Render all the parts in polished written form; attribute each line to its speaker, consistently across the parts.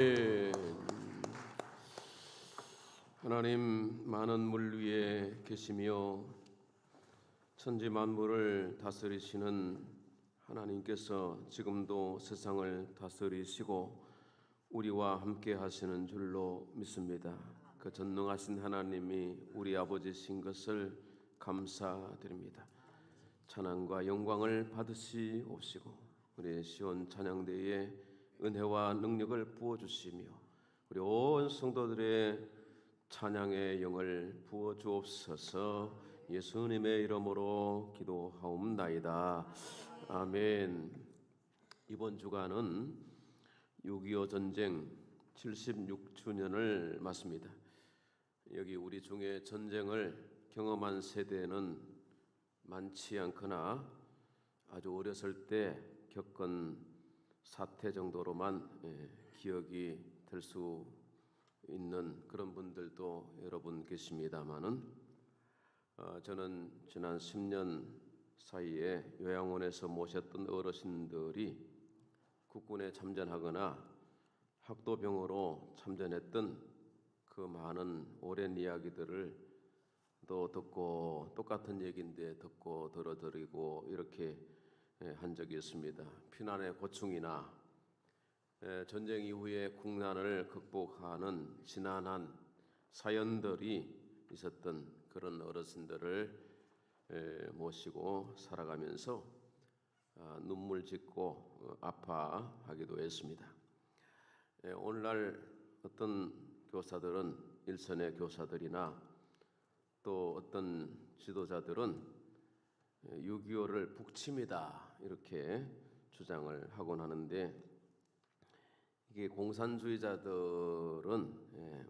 Speaker 1: 예, 하나님 많은 물 위에 계시며 천지 만물을 다스리시는 하나님께서 지금도 세상을 다스리시고 우리와 함께 하시는 줄로 믿습니다. 그 전능하신 하나님이 우리 아버지신 것을 감사드립니다. 찬양과 영광을 받으시옵시고 우리 시온 찬양대에 은혜와 능력을 부어주시며 우리 온 성도들의 찬양의 영을 부어주옵소서. 예수님의 이름으로 기도하옵나이다. 아멘. 이번 주간은 6.25 전쟁 76주년을 맞습니다. 여기 우리 중에 전쟁을 경험한 세대는 많지 않거나 아주 어렸을 때 겪은 사태 정도로만 기억이 될 수 있는 그런 분들도 여러분 계십니다마는 저는 지난 10년 사이에 요양원에서 모셨던 어르신들이 국군에 참전하거나 학도병으로 참전했던 그 많은 오랜 이야기들을 또 듣고 똑같은 얘기인데 듣고 들어드리고 이렇게 한 적이 있습니다. 피난의 고충이나 전쟁 이후에 국난을 극복하는 지난한 사연들이 있었던 그런 어르신들을 모시고 살아가면서 눈물 짓고 아파하기도 했습니다. 오늘날 어떤 교사들은 일선의 교사들이나 또 어떤 지도자들은 6.25를 북침이다 이렇게 주장을 하곤 하는데 이게 공산주의자들은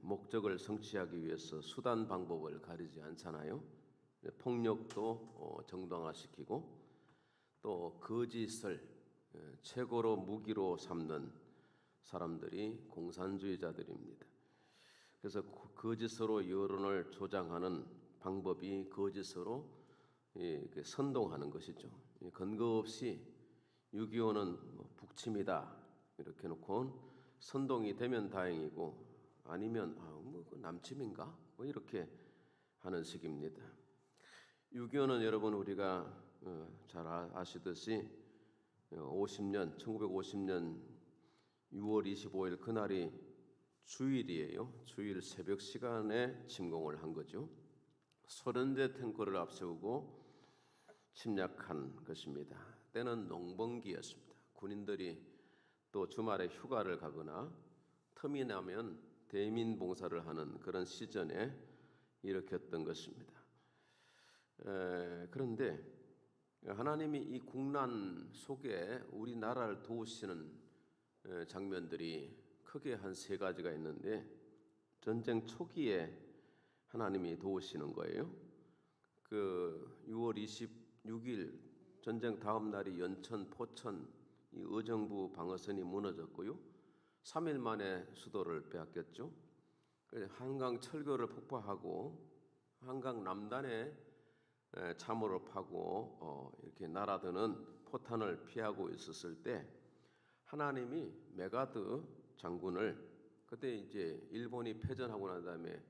Speaker 1: 목적을 성취하기 위해서 수단 방법을 가리지 않잖아요. 폭력도 정당화시키고 또 거짓을 최고로 무기로 삼는 사람들이 공산주의자들입니다. 그래서 거짓으로 여론을 조장하는 방법이 거짓으로 선동하는 것이죠. 근거 없이 6.25는 북침이다 이렇게 놓고 선동이 되면 다행이고 아니면 남침인가 이렇게 하는 식입니다. 6.25는 여러분 우리가 잘 아시듯이 1950년 6월 25일 그날이 주일이에요. 주일 새벽 시간에 침공을 한 거죠. 30대 탱크를 앞세우고 침략한 것입니다. 때는 농번기였습니다. 군인들이 또 주말에 휴가를 가거나 틈이 나면 대민 봉사를 하는 그런 시즌에 일으켰던 것입니다. 그런데 하나님이 이 국난 속에 우리나라를 도우시는 장면들이 크게 한 세 가지가 있는데 전쟁 초기에 하나님이 도우시는 거예요. 그 6월 26일 전쟁 다음 날이 연천, 포천 이 의정부 방어선이 무너졌고요. 3일 만에 수도를 빼앗겼죠. 한강 철교를 폭파하고 한강 남단에 참호를 파고 이렇게 날아드는 포탄을 피하고 있었을 때 하나님이 메가드 장군을 그때 이제 일본이 패전하고 난 다음에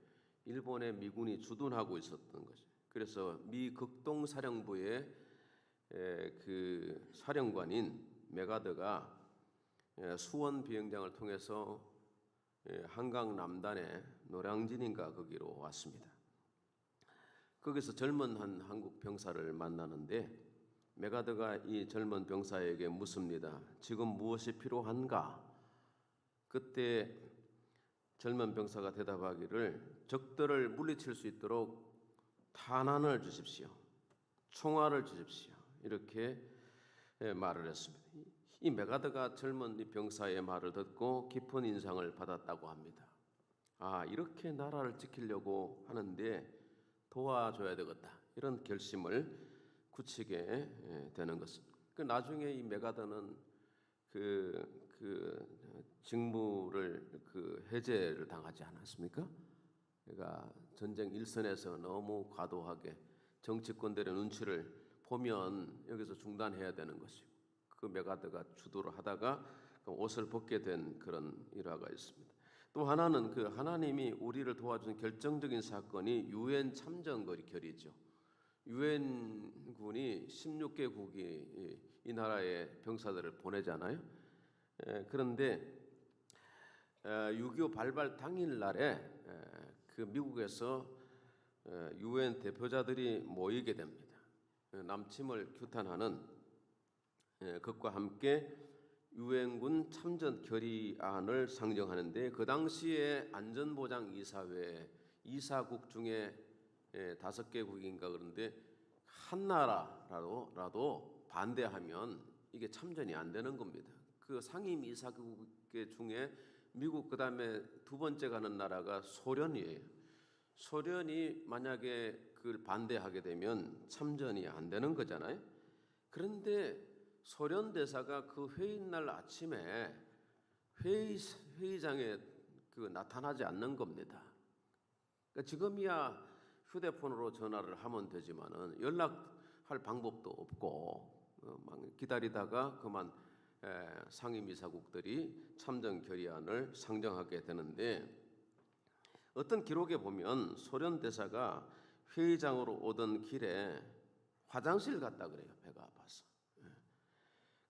Speaker 1: 일본의 미군이 주둔하고 있었던 거죠. 그래서 미 극동사령부의 그 사령관인 메가드가 수원 비행장을 통해서 한강 남단에 노량진인가 거기로 왔습니다. 거기서 젊은 한 한국 병사를 만나는데 메가드가 이 젊은 병사에게 묻습니다. 지금 무엇이 필요한가? 그때 젊은 병사가 대답하기를 적들을 물리칠 수 있도록 탄환을 주십시오. 총알을 주십시오. 이렇게 말을 했습니다. 이 메가드가 젊은 이 병사의 말을 듣고 깊은 인상을 받았다고 합니다. 이렇게 나라를 지키려고 하는데 도와줘야 되겠다. 이런 결심을 굳히게 되는 것입니다. 나중에 이 메가드는 직무를 해제를 당하지 않았습니까? 그러니까 전쟁 일선에서 너무 과도하게 정치권들의 눈치를 보면 여기서 중단해야 되는 것이고 그 메가드가 주도를 하다가 옷을 벗게 된 그런 일화가 있습니다. 또 하나는 그 하나님이 우리를 도와준 결정적인 사건이 유엔 참전거리결의죠. 유엔군이 16개국이 이 나라에 병사들을 보내잖아요. 그런데 6.25 발발 당일날에 그 미국에서 유엔 대표자들이 모이게 됩니다. 남침을 규탄하는 것과 함께 유엔군 참전 결의안을 상정하는데 그 당시에 안전보장이사회 이사국 중에 5개국인가 그런데 한 나라라도 반대하면 이게 참전이 안 되는 겁니다. 그 상임 이사국 중에 미국 그다음에 두 번째 가는 나라가 소련이에요. 소련이 만약에 그걸 반대하게 되면 참전이 안 되는 거잖아요. 그런데 소련 대사가 그 회의 날 아침에 회의장에 나타나지 않는 겁니다. 그러니까 지금이야 휴대폰으로 전화를 하면 되지만은 연락할 방법도 없고 막 기다리다가 그만 상임이사국들이 참전 결의안을 상정하게 되는데 어떤 기록에 보면 소련 대사가 회의장으로 오던 길에 화장실 갔다 그래요. 배가 아파서.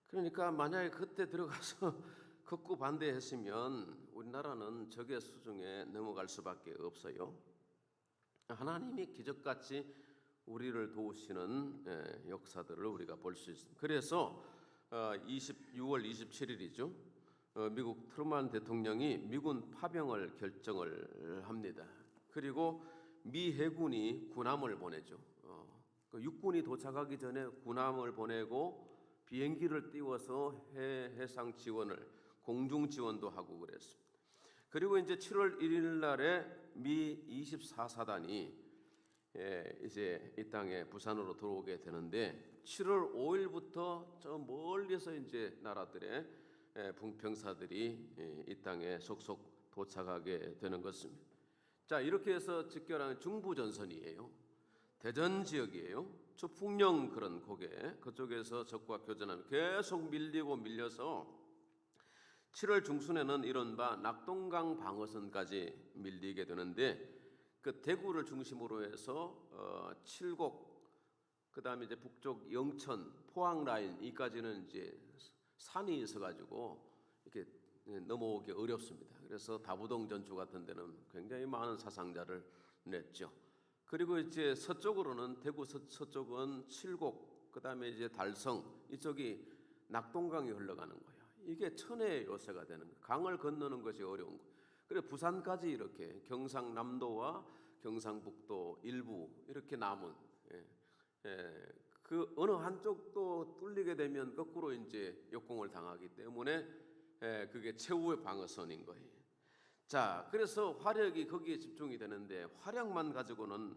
Speaker 1: 그러니까 만약에 그때 들어가서 극구 반대했으면 우리나라는 적의 수중에 넘어갈 수밖에 없어요. 하나님이 기적같이 우리를 도우시는 역사들을 우리가 볼 수 있습니다. 그래서 6월 27일이죠. 미국 트루만 대통령이 미군 파병을 결정을 합니다. 그리고 미 해군이 군함을 보내죠. 육군이 도착하기 전에 군함을 보내고 비행기를 띄워서 해상 지원을 공중 지원도 하고 그랬습니다. 그리고 이제 7월 1일 날에 미 24사단이 이제 이 땅에 부산으로 들어오게 되는데 7월 5일부터 저 멀리서 이제 나라들의 병사들이 이 땅에 속속 도착하게 되는 것입니다. 자, 이렇게 해서 직결하는 중부전선이에요. 대전 지역이에요. 저 풍령 그런 고개 그쪽에서 적과 교전하면 계속 밀려서 7월 중순에는 이른바 낙동강 방어선까지 밀리게 되는데 그 대구를 중심으로 해서 칠곡 그다음에 이제 북쪽 영천 포항 라인 이까지는 이제 산이 있어가지고 이렇게 넘어오기 어렵습니다. 그래서 다부동 전투 같은 데는 굉장히 많은 사상자를 냈죠. 그리고 이제 서쪽으로는 대구 서쪽은 칠곡 그다음에 이제 달성 이쪽이 낙동강이 흘러가는 거예요. 이게 천혜의 요새가 되는 거예요. 강을 건너는 것이 어려운 거예요. 그래 부산까지 이렇게 경상남도와 경상북도 일부 이렇게 남은 그 어느 한쪽도 뚫리게 되면 거꾸로 이제 역공을 당하기 때문에 그게 최후의 방어선인 거예요. 자, 그래서 화력이 거기에 집중이 되는데 화력만 가지고는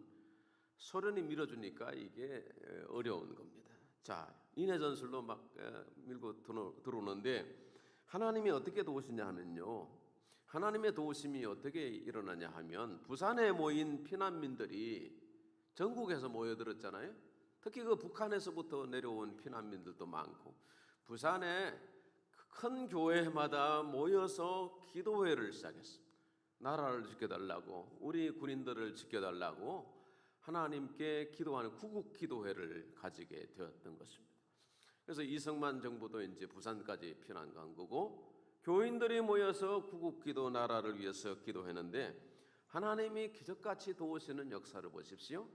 Speaker 1: 소련이 밀어주니까 이게 어려운 겁니다. 자, 인해 전술로 막 밀고 들어오는데 하나님이 어떻게 도우시냐 하면요. 하나님의 도우심이 어떻게 일어나냐 하면 부산에 모인 피난민들이 전국에서 모여들었잖아요. 특히 그 북한에서부터 내려온 피난민들도 많고 부산에 큰 교회마다 모여서 기도회를 시작했습니다. 나라를 지켜달라고 우리 군인들을 지켜달라고 하나님께 기도하는 구국 기도회를 가지게 되었던 것입니다. 그래서 이승만 정부도 이제 부산까지 피난 간 거고 교인들이 모여서 구국 기도 나라를 위해서 기도했는데 하나님이 기적같이 도우시는 역사를 보십시오.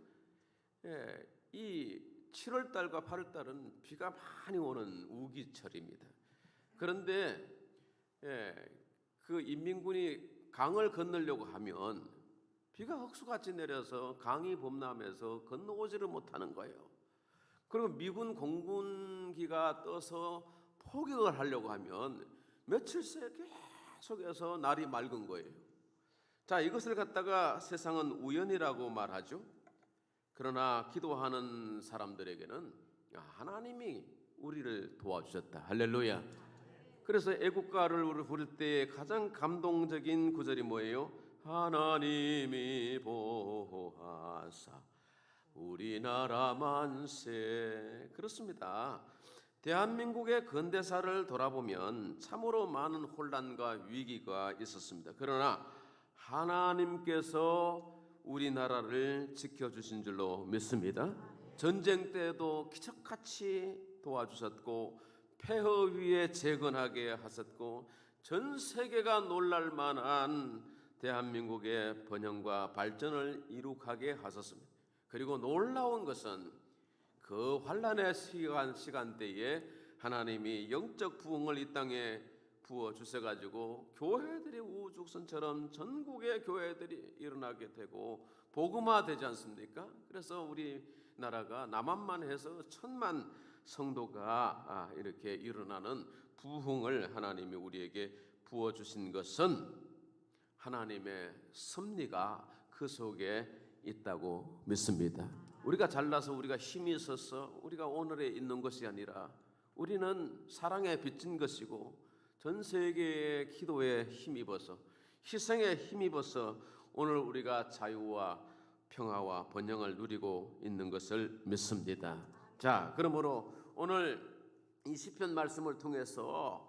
Speaker 1: 이 7월 달과 8월 달은 비가 많이 오는 우기철입니다. 그런데 그 인민군이 강을 건너려고 하면 비가 흑수같이 내려서 강이 범람해서 건너오지를 못하는 거예요. 그리고 미군 공군기가 떠서 포격을 하려고 하면 며칠새 계속해서 날이 맑은 거예요. 자, 이것을 갖다가 세상은 우연이라고 말하죠. 그러나 기도하는 사람들에게는 하나님이 우리를 도와주셨다. 할렐루야. 그래서 애국가를 우리 부를 때 가장 감동적인 구절이 뭐예요? 하나님이 보호하사 우리나라 만세. 그렇습니다. 대한민국의 근대사를 돌아보면 참으로 많은 혼란과 위기가 있었습니다. 그러나 하나님께서 우리나라를 지켜주신 줄로 믿습니다. 전쟁 때도 기적같이 도와주셨고 폐허 위에 재건하게 하셨고 전 세계가 놀랄 만한 대한민국의 번영과 발전을 이룩하게 하셨습니다. 그리고 놀라운 것은 그 환란의 시간대에 하나님이 영적 부흥을 이 땅에 부어 주셔가지고 교회들이 우주선처럼 전국의 교회들이 일어나게 되고 복음화되지 않습니까? 그래서 우리나라가 남한만 해서 1000만 성도가 이렇게 일어나는 부흥을 하나님이 우리에게 부어 주신 것은 하나님의 섭리가 그 속에 있다고 믿습니다. 우리가 잘나서 우리가 힘이 있어서 우리가 오늘에 있는 것이 아니라 우리는 사랑에 빚진 것이고 전 세계의 기도에 힘입어서 희생에 힘입어서 오늘 우리가 자유와 평화와 번영을 누리고 있는 것을 믿습니다. 자, 그러므로 오늘 이 시편 말씀을 통해서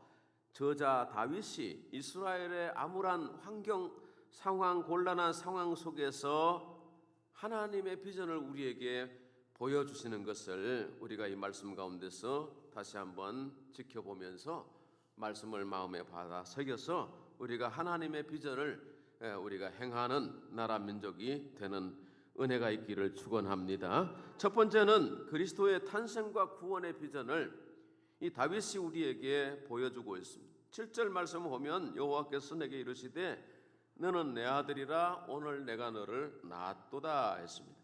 Speaker 1: 저자 다윗이 이스라엘의 암울한 환경 상황, 곤란한 상황 속에서 하나님의 비전을 우리에게 보여주시는 것을 우리가 이 말씀 가운데서 다시 한번 지켜보면서 말씀을 마음에 받아 새겨서 우리가 하나님의 비전을 우리가 행하는 나라 민족이 되는 은혜가 있기를 축원합니다. 첫 번째는 그리스도의 탄생과 구원의 비전을 이 다윗이 우리에게 보여주고 있습니다. 7절 말씀을 보면 여호와께서 내게 이르시되 너는 내 아들이라 오늘 내가 너를 낳았도다 했습니다.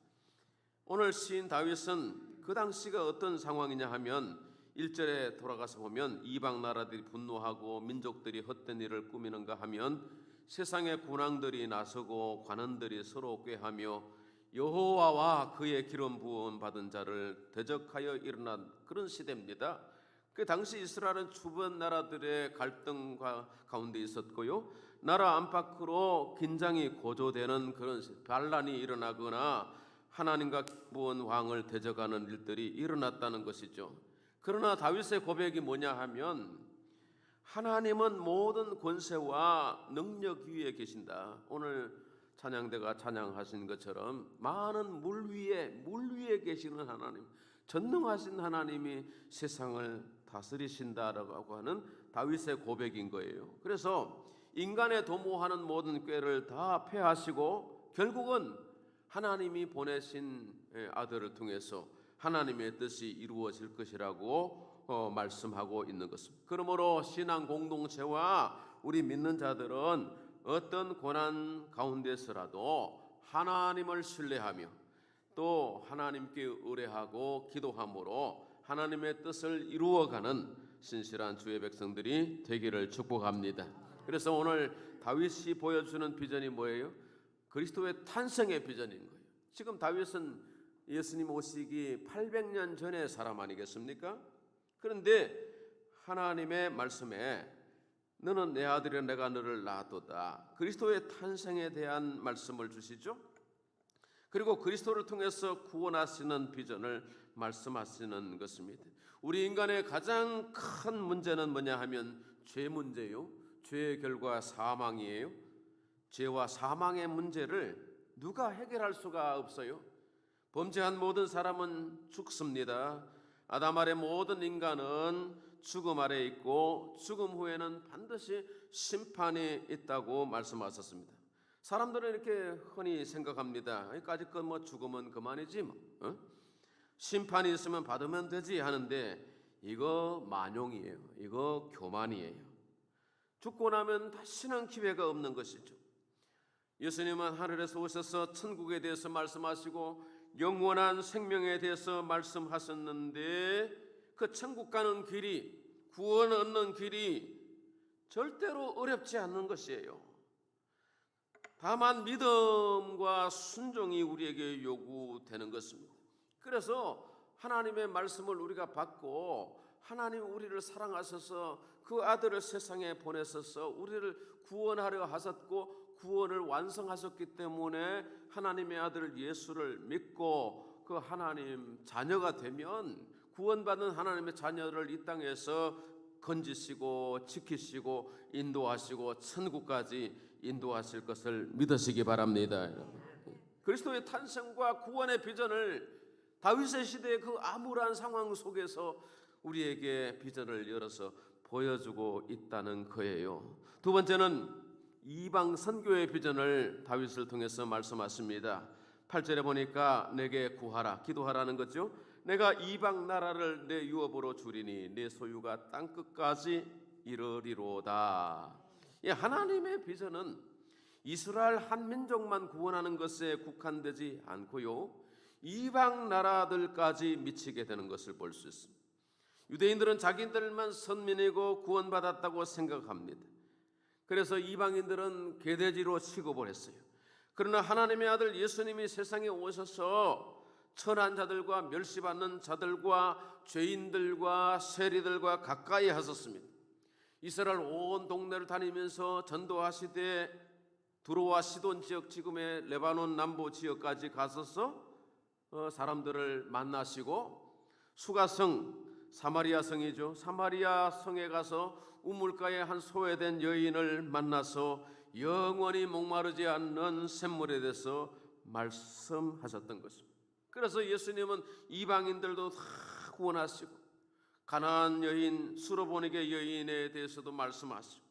Speaker 1: 오늘 시인 다윗은 그 당시가 어떤 상황이냐 하면 1절에 돌아가서 보면 이방 나라들이 분노하고 민족들이 헛된 일을 꾸미는가 하면 세상의 군왕들이 나서고 관원들이 서로 꾀하며 여호와와 그의 기름 부음 받은 자를 대적하여 일어난 그런 시대입니다. 그 당시 이스라엘은 주변 나라들의 갈등 가운데 있었고요, 나라 안팎으로 긴장이 고조되는 그런 반란이 일어나거나 하나님과 기쁜 왕을 대적하는 일들이 일어났다는 것이죠. 그러나 다윗의 고백이 뭐냐 하면 하나님은 모든 권세와 능력 위에 계신다. 오늘 찬양대가 찬양하신 것처럼 많은 물 위에 계시는 하나님, 전능하신 하나님이 세상을 다스리신다라고 하는 다윗의 고백인 거예요. 그래서 인간의 도모하는 모든 꾀를 다 패하시고 결국은 하나님이 보내신 아들을 통해서 하나님의 뜻이 이루어질 것이라고 말씀하고 있는 것입니다. 그러므로 신앙 공동체와 우리 믿는 자들은 어떤 고난 가운데서라도 하나님을 신뢰하며 또 하나님께 의뢰하고 기도함으로 하나님의 뜻을 이루어가는 신실한 주의 백성들이 되기를 축복합니다. 그래서 오늘 다윗이 보여주는 비전이 뭐예요? 그리스도의 탄생의 비전인 거예요. 지금 다윗은 예수님 오시기 800년 전의 사람 아니겠습니까? 그런데 하나님의 말씀에 너는 내 아들이라 내가 너를 낳았도다, 그리스도의 탄생에 대한 말씀을 주시죠. 그리고 그리스도를 통해서 구원하시는 비전을 말씀하시는 것입니다. 우리 인간의 가장 큰 문제는 뭐냐 하면 죄 문제요, 죄의 결과 사망이에요. 죄와 사망의 문제를 누가 해결할 수가 없어요. 범죄한 모든 사람은 죽습니다. 아담 아래 모든 인간은 죽음 아래 있고 죽음 후에는 반드시 심판이 있다고 말씀하셨습니다. 사람들은 이렇게 흔히 생각합니다. 까짓 뭐 죽으면 그만이지 뭐. 심판이 있으면 받으면 되지 하는데 이거 만용이에요. 이거 교만이에요. 죽고 나면 다시는 기회가 없는 것이죠. 예수님은 하늘에서 오셔서 천국에 대해서 말씀하시고 영원한 생명에 대해서 말씀하셨는데 그 천국 가는 길이, 구원 얻는 길이 절대로 어렵지 않는 것이에요. 다만 믿음과 순종이 우리에게 요구되는 것입니다. 그래서 하나님의 말씀을 우리가 받고 하나님 우리를 사랑하셔서 그 아들을 세상에 보내셔서 우리를 구원하려 하셨고 구원을 완성하셨기 때문에 하나님의 아들 예수를 믿고 그 하나님 자녀가 되면 구원받은 하나님의 자녀를 이 땅에서 건지시고 지키시고 인도하시고 천국까지 인도하실 것을 믿으시기 바랍니다. 그리스도의 탄생과 구원의 비전을 다윗의 시대의 그 암울한 상황 속에서 우리에게 비전을 열어서 보여주고 있다는 거예요. 두 번째는 이방 선교의 비전을 다윗을 통해서 말씀하십니다. 8절에 보니까 내게 구하라, 기도하라는 거죠. 내가 이방 나라를 내 유업으로 주리니 내 소유가 땅끝까지 이르리로다. 하나님의 비전은 이스라엘 한 민족만 구원하는 것에 국한되지 않고요, 이방 나라들까지 미치게 되는 것을 볼 수 있습니다. 유대인들은 자기들만 선민이고 구원받았다고 생각합니다. 그래서 이방인들은 개돼지로 취급을 했어요. 그러나 하나님의 아들 예수님이 세상에 오셔서 천한 자들과 멸시받는 자들과 죄인들과 세리들과 가까이 하셨습니다. 이스라엘 온 동네를 다니면서 전도하시되 두로와 시돈 지역, 지금의 레바논 남부 지역까지 가셔서 사람들을 만나시고 수가성, 사마리아 성이죠. 사마리아 성에 가서 우물가에 한 소외된 여인을 만나서 영원히 목마르지 않는 샘물에 대해서 말씀하셨던 것입니다. 그래서 예수님은 이방인들도 다 구원하시고 가나안 여인, 수로보니게 여인에 대해서도 말씀하시고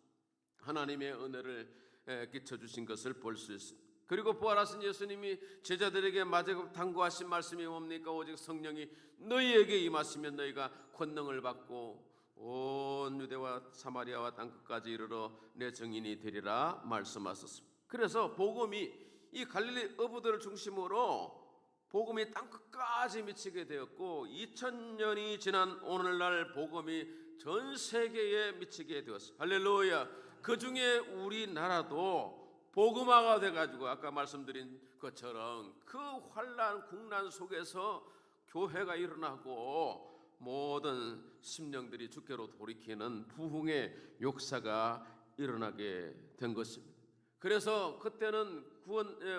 Speaker 1: 하나님의 은혜를 끼쳐주신 것을 볼 수 있습니다. 그리고 부활하신 예수님이 제자들에게 마지막 당부하신 말씀이 뭡니까? 오직 성령이 너희에게 임하시면 너희가 권능을 받고 온 유대와 사마리아와 땅끝까지 이르러 내 증인이 되리라 말씀하셨습니다. 그래서 복음이 이 갈릴리 어부들을 중심으로 복음이 땅끝까지 미치게 되었고 2000년이 지난 오늘날 복음이 전 세계에 미치게 되었습니다. 할렐루야. 그 중에 우리나라도 복음화가 돼가지고 아까 말씀드린 것처럼 그 환난 국난 속에서 교회가 일어나고 모든 심령들이 주께로 돌이키는 부흥의 역사가 일어나게 된 것입니다. 그래서 그때는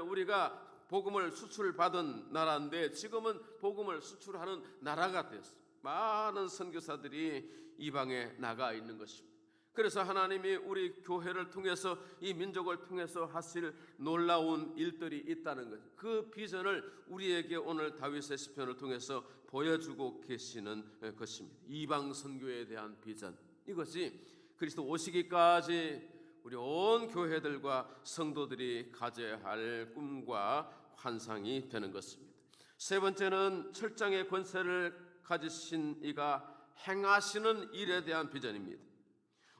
Speaker 1: 우리가 복음을 수출받은 나라인데 지금은 복음을 수출하는 나라가 됐어요. 많은 선교사들이 이방에 나가 있는 것입니다. 그래서 하나님이 우리 교회를 통해서 이 민족을 통해서 하실 놀라운 일들이 있다는 것, 그 비전을 우리에게 오늘 다윗의 시편을 통해서 보여주고 계시는 것입니다. 이방 선교에 대한 비전, 이것이 그리스도 오시기까지 우리 온 교회들과 성도들이 가져야 할 꿈과 환상이 되는 것입니다. 세 번째는 철장의 권세를 가지신 이가 행하시는 일에 대한 비전입니다.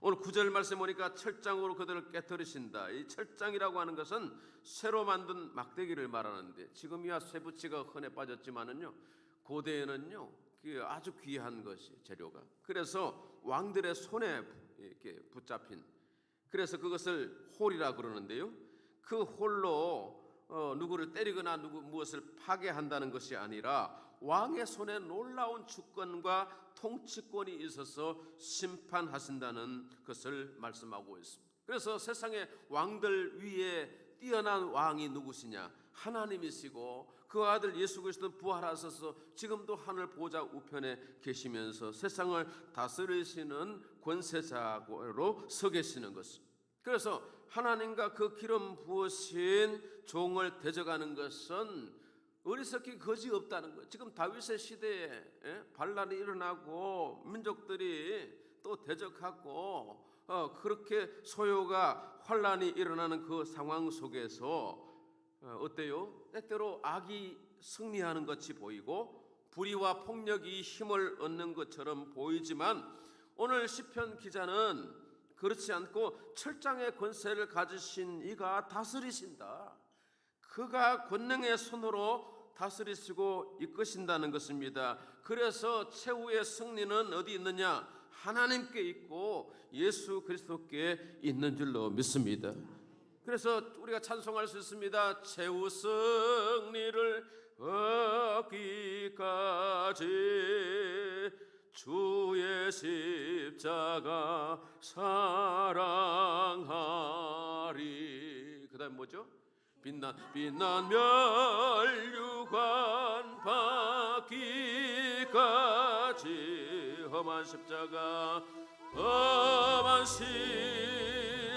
Speaker 1: 오늘 9절 말씀 보니까 철장으로 그들을 깨뜨리신다. 이 철장이라고 하는 것은 쇠로 만든 막대기를 말하는데 지금이야 쇠붙이가 흔해 빠졌지만은요, 고대에는요 아주 귀한 것이 재료가. 그래서 왕들의 손에 이렇게 붙잡힌, 그래서 그것을 홀이라 그러는데요. 그 홀로 누구를 때리거나 무엇을 파괴한다는 것이 아니라 왕의 손에 놀라운 주권과 통치권이 있어서 심판하신다는 것을 말씀하고 있습니다. 그래서 세상의 왕들 위에 뛰어난 왕이 누구시냐? 하나님이시고 그 아들 예수 그리스도는 부활하셔서 지금도 하늘 보좌 우편에 계시면서 세상을 다스리시는 권세자로 서 계시는 것입니다. 그래서 하나님과 그 기름 부으신 종을 대적하는 것은 어리석기 거지 없다는 거예요. 지금 다윗의 시대에 반란이 일어나고 민족들이 또 대적하고 그렇게 소요가 환란이 일어나는 그 상황 속에서 어때요? 때때로 악이 승리하는 것이 보이고 불의와 폭력이 힘을 얻는 것처럼 보이지만 오늘 시편 기자는 그렇지 않고 철장의 권세를 가지신 이가 다스리신다. 그가 권능의 손으로 다스리시고 이끄신다는 것입니다. 그래서 최후의 승리는 어디 있느냐? 하나님께 있고 예수 그리스도께 있는 줄로 믿습니다. 그래서 우리가 찬송할 수 있습니다. 최후 승리를 얻기까지 주의 십자가 사랑하리. 그 다음 뭐죠? 빛난 멸류관 받기까지 험한 십자가 험한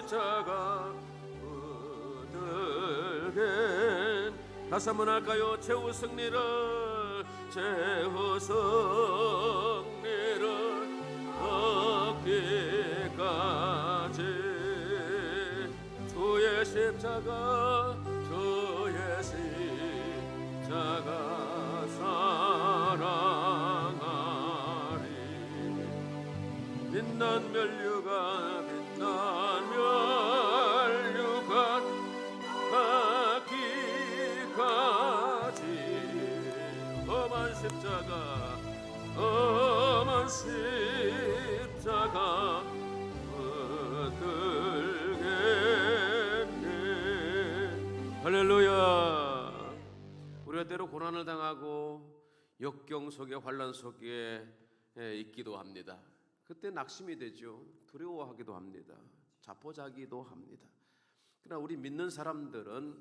Speaker 1: 십자가 붙들게. 다시 한번 할까요? 최후 승리를 얻기까지 주의 십자가 주의 십자가 사랑하리. 빛난 면류관 빛난 면류관 받기까지 험한 십자가 험한 십자가 붙들겠네. 할렐루야. 우리가 때로 고난을 당하고 역경 속에 환난 속에 있기도 합니다. 그때 낙심이 되죠. 두려워하기도 합니다. 자포자기도 합니다. 그러나 우리 믿는 사람들은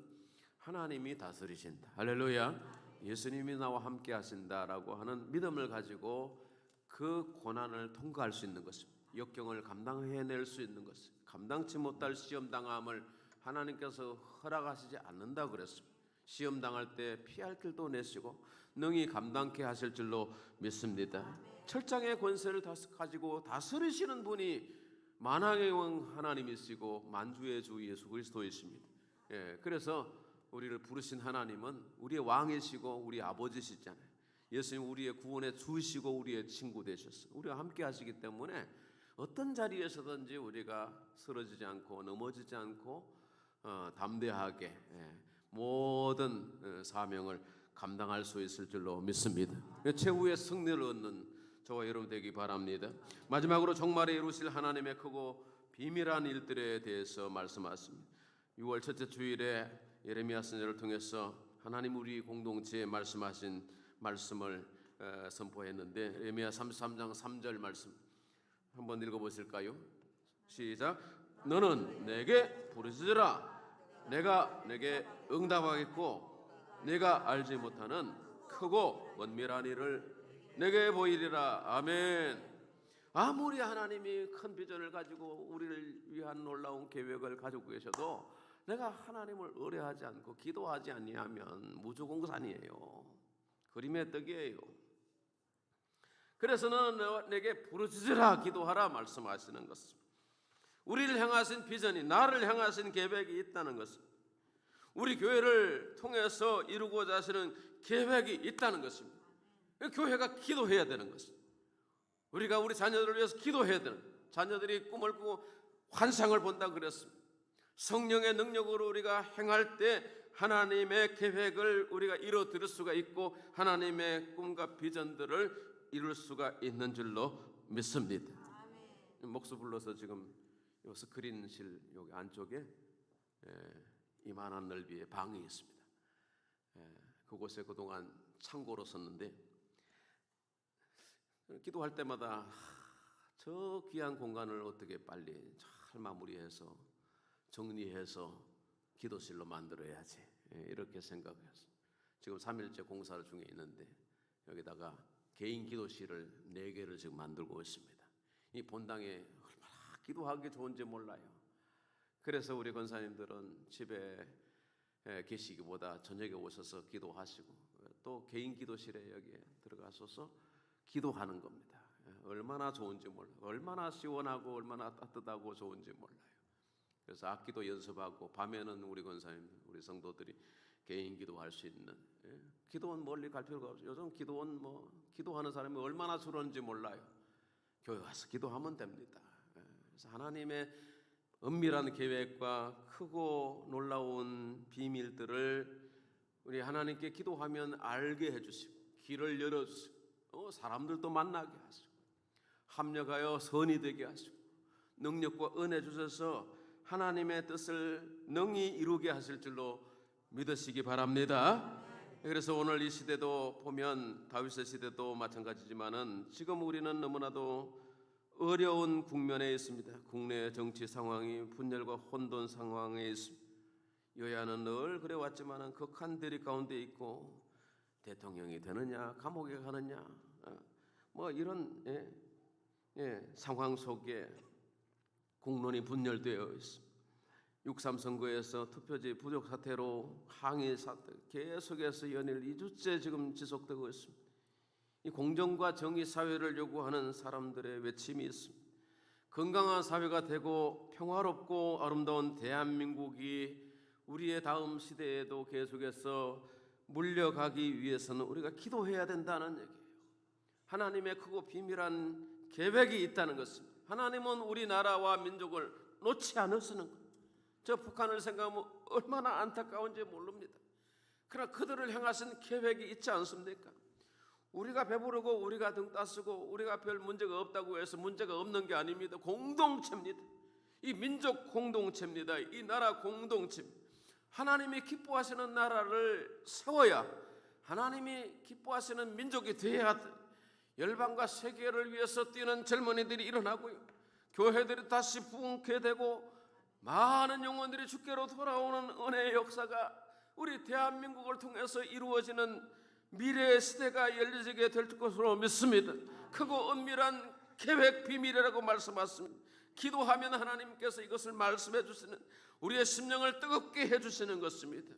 Speaker 1: 하나님이 다스리신다. 할렐루야. 예수님이 나와 함께 하신다라고 하는 믿음을 가지고 그 고난을 통과할 수 있는 것입니다. 역경을 감당해낼 수 있는 것입니다. 감당치 못할 시험당함을 하나님께서 허락하시지 않는다 그랬습니다. 시험당할 때 피할 길도 내시고 능히 감당케 하실 줄로 믿습니다. 철장의 권세를 가지고 다스리시는 분이 만왕의 왕 하나님이시고 만주의 주 예수 그리스도이십니다. 그래서 우리를 부르신 하나님은 우리의 왕이시고 우리 아버지시잖아요. 예수님 우리의 구원의 주시고 우리의 친구 되셨어요. 우리와 함께 하시기 때문에 어떤 자리에서든지 우리가 쓰러지지 않고 넘어지지 않고 담대하게 모든 사명을 감당할 수 있을 줄로 믿습니다. 최후의 승리를 얻는 저와 여러분 되기 바랍니다. 마지막으로 종말에 이루실 하나님의 크고 비밀한 일들에 대해서 말씀하십니다. 6월 첫째 주일에 예레미야 선지자를 통해서 하나님 우리 공동체에 말씀하신 말씀을 선포했는데 예레미야 33장 3절 말씀 한번 읽어보실까요? 시작. 너는 내게 부르짖으라 내가 내게 응답하겠고 내가 알지 못하는 크고 은밀한 일을 내게 보이리라. 아멘. 아무리 하나님이 큰 비전을 가지고 우리를 위한 놀라운 계획을 가지고 계셔도 내가 하나님을 의뢰하지 않고 기도하지 아니하면 무주공산이에요. 그림의 떡이에요. 그래서 너는 내게 부르짖으라 기도하라 말씀하시는 것입니다. 우리를 향하신 비전이 나를 향하신 계획이 있다는 것입니다. 우리 교회를 통해서 이루고자 하시는 계획이 있다는 것입니다. 교회가 기도해야 되는 것입니다. 우리가 우리 자녀들을 위해서 기도해야 되는, 자녀들이 꿈을 꾸고 환상을 본다 그랬습니다. 성령의 능력으로 우리가 행할 때 하나님의 계획을 우리가 이루어드릴 수가 있고 하나님의 꿈과 비전들을 이룰 수가 있는 줄로 믿습니다. 목수 불러서 지금 요 스크린실 여기 안쪽에 이만한 넓이의 방이 있습니다. 그곳에 그동안 창고로 썼는데 기도할 때마다 저 귀한 공간을 어떻게 빨리 잘 마무리해서 정리해서 기도실로 만들어야지 이렇게 생각했어요. 지금 3일째 공사를 중에 있는데 여기다가 개인 기도실을 4개를 지금 만들고 있습니다. 이 본당에 얼마나 기도하기 좋은지 몰라요. 그래서 우리 권사님들은 집에 계시기보다 저녁에 오셔서 기도하시고 또 개인 기도실에 여기에 들어가셔서 기도하는 겁니다. 얼마나 좋은지 몰라요. 얼마나 시원하고 얼마나 따뜻하고 좋은지 몰라요. 그래서 악기도 연습하고 밤에는 우리 권사님, 우리 성도들이 개인 기도할 수 있는 기도원 멀리 갈 필요가 없어요. 요즘 기도원 기도하는 사람이 얼마나 줄었는지 몰라요. 교회 와서 기도하면 됩니다. 그래서 하나님의 은밀한 계획과 크고 놀라운 비밀들을 우리 하나님께 기도하면 알게 해주시고 길을 열어주시고 사람들도 만나게 하시고 합력하여 선이 되게 하시고 능력과 은혜 주셔서 하나님의 뜻을 능히 이루게 하실 줄로 믿으시기 바랍니다. 그래서 오늘 이 시대도 보면 다윗의 시대도 마찬가지지만은 지금 우리는 너무나도 어려운 국면에 있습니다. 국내 정치 상황이 분열과 혼돈 상황에 있습니다. 여야는 늘 그래왔지만은 극한 대립 가운데 있고 대통령이 되느냐 감옥에 가느냐 이런 상황 속에 공론이 분열되어 있습니다. 6.3 선거에서 투표지 부족 사태로 항의 사태 계속해서 연일 2주째 지금 지속되고 있습니다. 이 공정과 정의 사회를 요구하는 사람들의 외침이 있습니다. 건강한 사회가 되고 평화롭고 아름다운 대한민국이 우리의 다음 시대에도 계속해서 물려가기 위해서는 우리가 기도해야 된다는 얘기예요. 하나님의 크고 비밀한 계획이 있다는 것입니다. 하나님은 우리나라와 민족을 놓지 않으시는 거예요. 저 북한을 생각하면 얼마나 안타까운지 모릅니다. 그러나 그들을 향하신 계획이 있지 않습니까? 우리가 배부르고 우리가 등 따쓰고 우리가 별 문제가 없다고 해서 문제가 없는 게 아닙니다. 공동체입니다. 이 민족 공동체입니다. 이 나라 공동체. 하나님이 기뻐하시는 나라를 세워야 하나님이 기뻐하시는 민족이 되어야 열방과 세계를 위해서 뛰는 젊은이들이 일어나고요. 교회들이 다시 부흥케 되고 많은 영혼들이 주께로 돌아오는 은혜의 역사가 우리 대한민국을 통해서 이루어지는 미래의 시대가 열려지게 될 것으로 믿습니다. 크고 은밀한 계획 비밀이라고 말씀하십니다. 기도하면 하나님께서 이것을 말씀해 주시는 우리의 심령을 뜨겁게 해주시는 것입니다.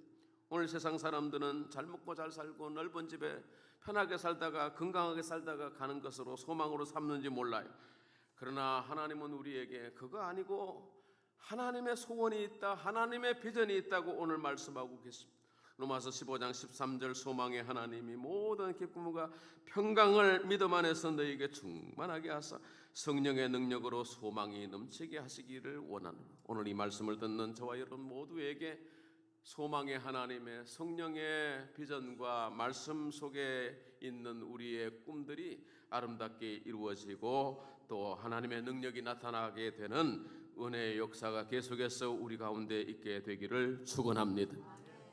Speaker 1: 오늘 세상 사람들은 잘 먹고 잘 살고 넓은 집에 편하게 살다가 건강하게 살다가 가는 것으로 소망으로 삼는지 몰라요. 그러나 하나님은 우리에게 그거 아니고 하나님의 소원이 있다, 하나님의 비전이 있다고 오늘 말씀하고 계십니다. 로마서 15장 13절 소망의 하나님이 모든 기쁨과 평강을 믿음 안에서 너희에게 충만하게 하사 성령의 능력으로 소망이 넘치게 하시기를 원하노라. 오늘 이 말씀을 듣는 저와 여러분 모두에게 소망의 하나님의 성령의 비전과 말씀 속에 있는 우리의 꿈들이 아름답게 이루어지고 또 하나님의 능력이 나타나게 되는 은혜의 역사가 계속해서 우리 가운데 있게 되기를 축원합니다.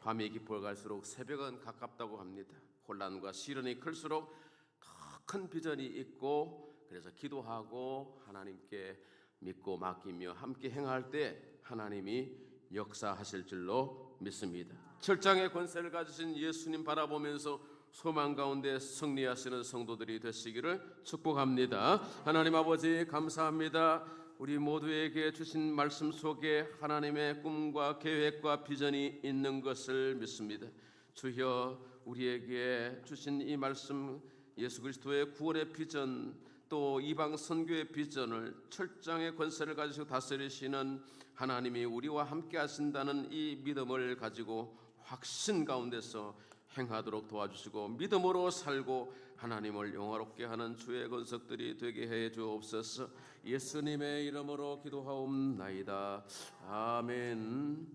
Speaker 1: 밤이 깊어갈수록 새벽은 가깝다고 합니다. 혼란과 시련이 클수록 더 큰 비전이 있고 그래서 기도하고 하나님께 믿고 맡기며 함께 행할 때 하나님이 역사하실 줄로 믿습니다. 철장의 권세를 가지신 예수님 바라보면서 소망 가운데 승리하시는 성도들이 되시기를 축복합니다. 하나님 아버지 감사합니다. 우리 모두에게 주신 말씀 속에 하나님의 꿈과 계획과 비전이 있는 것을 믿습니다. 주여 우리에게 주신 이 말씀 예수 그리스도의 구원의 비전 또 이방 선교의 비전을 철장의 권세를 가지고 다스리시는 하나님이 우리와 함께 하신다는 이 믿음을 가지고 확신 가운데서 행하도록 도와주시고 믿음으로 살고 하나님을 영화롭게 하는 주의 권속들이 되게 해 주옵소서. 예수님의 이름으로 기도하옵나이다. 아멘.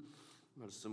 Speaker 1: 말씀